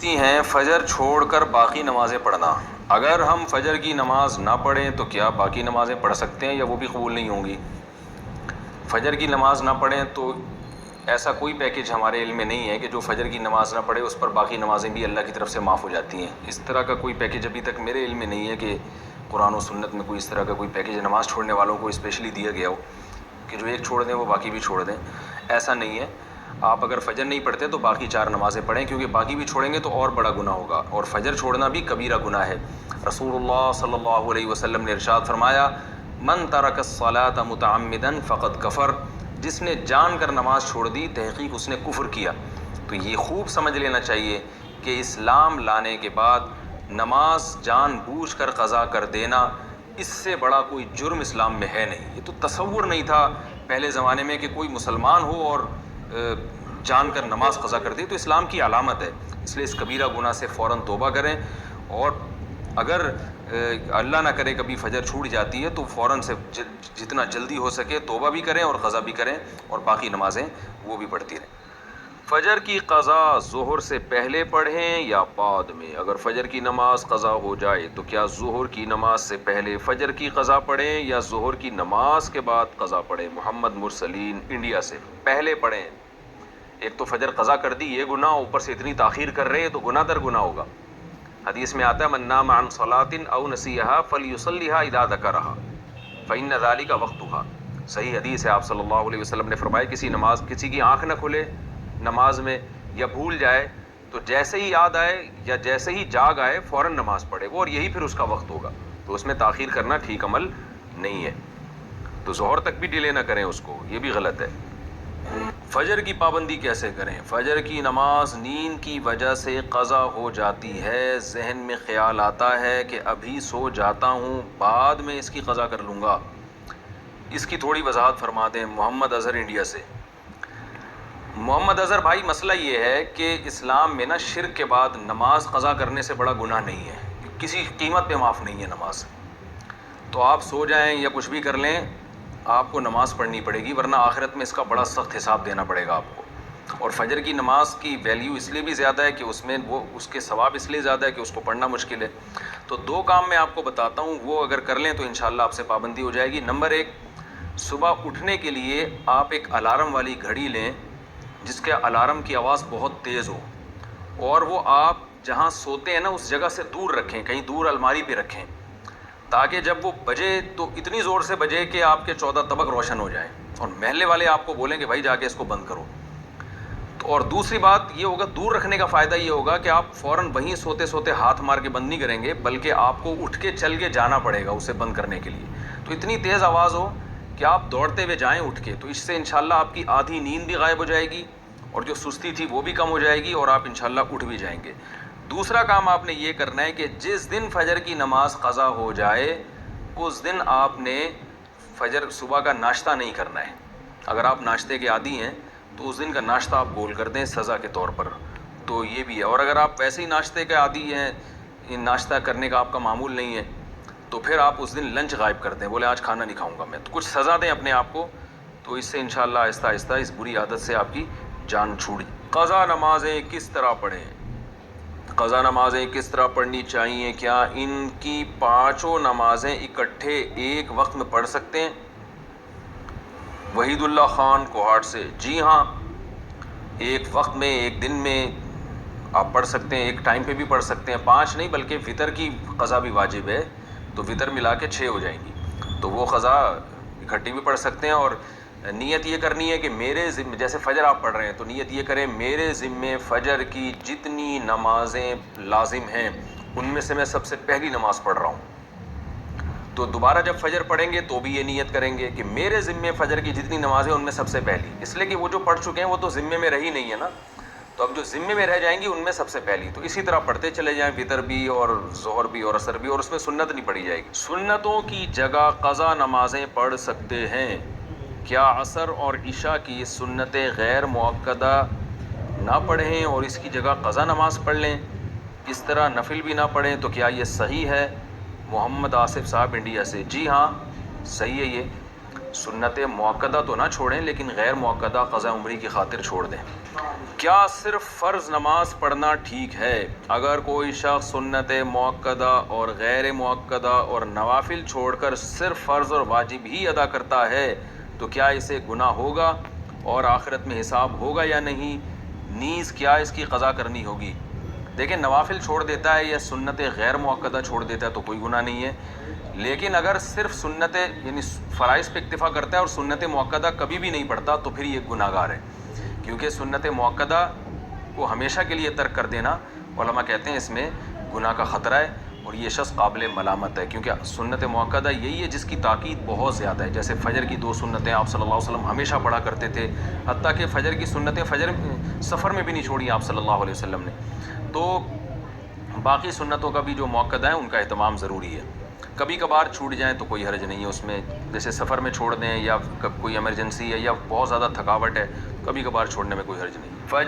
ہیں فجر چھوڑ کر باقی نمازیں پڑھنا. اگر ہم فجر کی نماز نہ پڑھیں تو کیا باقی نمازیں پڑھ سکتے ہیں یا وہ بھی قبول نہیں ہوں گی؟ فجر کی نماز نہ پڑھیں تو ایسا کوئی پیکیج ہمارے علم میں نہیں ہے کہ جو فجر کی نماز نہ پڑھے اس پر باقی نمازیں بھی اللہ کی طرف سے معاف ہو جاتی ہیں. اس طرح کا کوئی پیکیج ابھی تک میرے علم میں نہیں ہے کہ قرآن و سنت میں کوئی اس طرح کا کوئی پیکیج نماز چھوڑنے والوں کو اسپیشلی دیا گیا ہو کہ جو ایک چھوڑ دیں وہ باقی بھی چھوڑ دیں. ایسا نہیں ہے. آپ اگر فجر نہیں پڑھتے تو باقی 4 نمازیں پڑھیں، کیونکہ باقی بھی چھوڑیں گے تو اور بڑا گناہ ہوگا، اور فجر چھوڑنا بھی کبیرہ گناہ ہے. رسول اللہ صلی اللہ علیہ وسلم نے ارشاد فرمایا، من ترک الصلاۃ متعمدا فقد کفر، جس نے جان کر نماز چھوڑ دی تحقیق اس نے کفر کیا. تو یہ خوب سمجھ لینا چاہیے کہ اسلام لانے کے بعد نماز جان بوجھ کر قضا کر دینا، اس سے بڑا کوئی جرم اسلام میں ہے نہیں. یہ تو تصور نہیں تھا پہلے زمانے میں کہ کوئی مسلمان ہو اور جان کر نماز قضا کر دے. تو اسلام کی علامت ہے، اس لیے اس کبیرہ گناہ سے فوراً توبہ کریں، اور اگر اللہ نہ کرے کبھی فجر چھوٹ جاتی ہے تو فوراً سے جتنا جلدی ہو سکے توبہ بھی کریں اور قضا بھی کریں، اور باقی نمازیں وہ بھی پڑھتی رہیں. فجر کی قضا ظہر سے پہلے پڑھیں یا بعد میں؟ اگر فجر کی نماز قضا ہو جائے تو کیا ظہر کی نماز سے پہلے فجر کی قضا پڑھیں یا ظہر کی نماز کے بعد قضا پڑھیں؟ محمد مرسلین انڈیا سے. پہلے پڑھیں. ایک تو فجر قضا کر دی یہ گناہ، اوپر سے اتنی تاخیر کر رہے ہیں تو گناہ در گناہ ہوگا. حدیث میں آتا ہے من نام عن صلاۃ او نسیھا فلیصلیھا اذا ذکرھا فإن ذلک وقتھا. صحیح حدیث ہے. آپ صلی اللہ علیہ وسلم نے فرمایا کسی کی آنکھ نہ کھلے نماز میں یا بھول جائے تو جیسے ہی یاد آئے یا جیسے ہی جاگ آئے فوراً نماز پڑھے وہ، اور یہی پھر اس کا وقت ہوگا. تو اس میں تاخیر کرنا ٹھیک عمل نہیں ہے. تو ظہر تک بھی ڈیلے نہ کریں اس کو، یہ بھی غلط ہے. فجر کی پابندی کیسے کریں؟ فجر کی نماز نیند کی وجہ سے قضا ہو جاتی ہے، ذہن میں خیال آتا ہے کہ ابھی سو جاتا ہوں بعد میں اس کی قضا کر لوں گا. اس کی تھوڑی وضاحت فرما دیں. محمد اظہر انڈیا سے. محمد اظہر بھائی، مسئلہ یہ ہے کہ اسلام میں نا شرک کے بعد نماز قضا کرنے سے بڑا گناہ نہیں ہے، کسی قیمت پہ معاف نہیں ہے نماز. تو آپ سو جائیں یا کچھ بھی کر لیں، آپ کو نماز پڑھنی پڑے گی، ورنہ آخرت میں اس کا بڑا سخت حساب دینا پڑے گا آپ کو. اور فجر کی نماز کی ویلیو اس لیے بھی زیادہ ہے کہ اس کے ثواب اس لیے زیادہ ہے کہ اس کو پڑھنا مشکل ہے. تو 2 کام میں آپ کو بتاتا ہوں، وہ اگر کر لیں تو انشاءاللہ آپ سے پابندی ہو جائے گی. نمبر 1، صبح اٹھنے کے لیے آپ ایک الارم والی گھڑی لیں جس کے الارم کی آواز بہت تیز ہو، اور وہ آپ جہاں سوتے ہیں نا اس جگہ سے دور رکھیں، کہیں دور الماری پہ رکھیں، تاکہ جب وہ بجے تو اتنی زور سے بجے کہ آپ کے 14 طبق روشن ہو جائیں اور محلے والے آپ کو بولیں کہ بھائی جا کے اس کو بند کرو. اور دوسری بات یہ ہوگا، دور رکھنے کا فائدہ یہ ہوگا کہ آپ فوراً وہیں سوتے سوتے ہاتھ مار کے بند نہیں کریں گے، بلکہ آپ کو اٹھ کے چل کے جانا پڑے گا اسے بند کرنے کے لیے. تو اتنی تیز آواز ہو کہ آپ دوڑتے ہوئے جائیں اٹھ کے، تو اس سے انشاءاللہ آپ کی آدھی نیند بھی غائب ہو جائے گی اور جو سستی تھی وہ بھی کم ہو جائے گی، اور آپ انشاءاللہ اٹھ بھی جائیں گے. دوسرا کام آپ نے یہ کرنا ہے کہ جس دن فجر کی نماز قضا ہو جائے اس دن آپ نے فجر صبح کا ناشتہ نہیں کرنا ہے. اگر آپ ناشتے کے عادی ہیں تو اس دن کا ناشتہ آپ گول کر دیں سزا کے طور پر. تو یہ بھی ہے. اور اگر آپ ویسے ہی ناشتے کے عادی ہیں، ناشتہ کرنے کا آپ کا معمول نہیں ہے، تو پھر آپ اس دن لنچ غائب کر دیں، بولے آج کھانا نہیں کھاؤں گا میں. تو کچھ سزا دیں اپنے آپ کو، تو اس سے انشاءاللہ آہستہ آہستہ اس بری عادت سے آپ کی جان چھوٹ. قضا نمازیں کس طرح پڑھیں؟ قضا نمازیں کس طرح پڑھنی چاہیے؟ کیا ان کی 5 نمازیں اکٹھے ایک وقت میں پڑھ سکتے ہیں؟ وحید اللہ خان کوہاٹ سے. جی ہاں، ایک وقت میں ایک دن میں آپ پڑھ سکتے ہیں، ایک ٹائم پہ بھی پڑھ سکتے ہیں. 5 نہیں بلکہ وطر کی قضا بھی واجب ہے، تو وطر ملا کے 6 ہو جائیں گی، تو وہ قضا اکٹھی بھی پڑھ سکتے ہیں. اور نیت یہ کرنی ہے کہ میرے ذمے، جیسے فجر آپ پڑھ رہے ہیں تو نیت یہ کریں میرے ذمے فجر کی جتنی نمازیں لازم ہیں ان میں سے میں سب سے پہلی نماز پڑھ رہا ہوں. تو دوبارہ جب فجر پڑھیں گے تو بھی یہ نیت کریں گے کہ میرے ذمے فجر کی جتنی نمازیں ان میں سب سے پہلی، اس لیے کہ وہ جو پڑھ چکے ہیں وہ تو ذمے میں رہی نہیں ہے نا، تو اب جو ذمے میں رہ جائیں گی ان میں سب سے پہلی. تو اسی طرح پڑھتے چلے جائیں، وطر بھی اور ظہر بھی اور عصر بھی، اور اس میں سنت نہیں پڑھی جائے گی. سنتوں کی جگہ قضا نمازیں پڑھ سکتے ہیں. کیا عصر اور عشاء کی سنتیں غیر مؤکدہ نہ پڑھیں اور اس کی جگہ قضا نماز پڑھ لیں؟ اس طرح نفل بھی نہ پڑھیں تو کیا یہ صحیح ہے؟ محمد آصف صاحب انڈیا سے. جی ہاں، صحیح ہے یہ. سنت موقدہ تو نہ چھوڑیں لیکن غیر موقدہ قضاء عمری کی خاطر چھوڑ دیں۔ کیا صرف فرض نماز پڑھنا ٹھیک ہے؟ اگر کوئی شخص سنت موقدہ اور غیر موقدہ اور نوافل چھوڑ کر صرف فرض اور واجب ہی ادا کرتا ہے تو کیا اسے گناہ ہوگا اور آخرت میں حساب ہوگا یا نہیں؟ نیز کیا اس کی قضا کرنی ہوگی؟ دیکھیں، نوافل چھوڑ دیتا ہے یا سنت غیر موقدہ چھوڑ دیتا ہے تو کوئی گناہ نہیں ہے، لیکن اگر صرف سنت یعنی فرائض پہ اکتفا کرتا ہے اور سنت موقدہ کبھی بھی نہیں پڑھتا تو پھر یہ گناہ گار ہے، کیونکہ سنت موقدہ کو ہمیشہ کے لیے ترک کر دینا علماء کہتے ہیں اس میں گناہ کا خطرہ ہے اور یہ شخص قابل ملامت ہے، کیونکہ سنت موقدہ یہی ہے جس کی تاکید بہت زیادہ ہے۔ جیسے فجر کی 2 سنتیں آپ صلی اللہ علیہ وسلم ہمیشہ پڑھا کرتے تھے، حتیٰ کہ فجر کی سنتیں سفر میں بھی نہیں چھوڑی آپ صلی اللہ علیہ وسلم نے، تو باقی سنتوں کا بھی جو موقدہ ہے ان کا اہتمام ضروری ہے۔ کبھی کبھار چھوٹ جائیں تو کوئی حرج نہیں ہے اس میں، جیسے سفر میں چھوڑ دیں یا کوئی ایمرجنسی ہے یا بہت زیادہ تھکاوٹ ہے، کبھی کبھار چھوڑنے میں کوئی حرج نہیں۔ فجر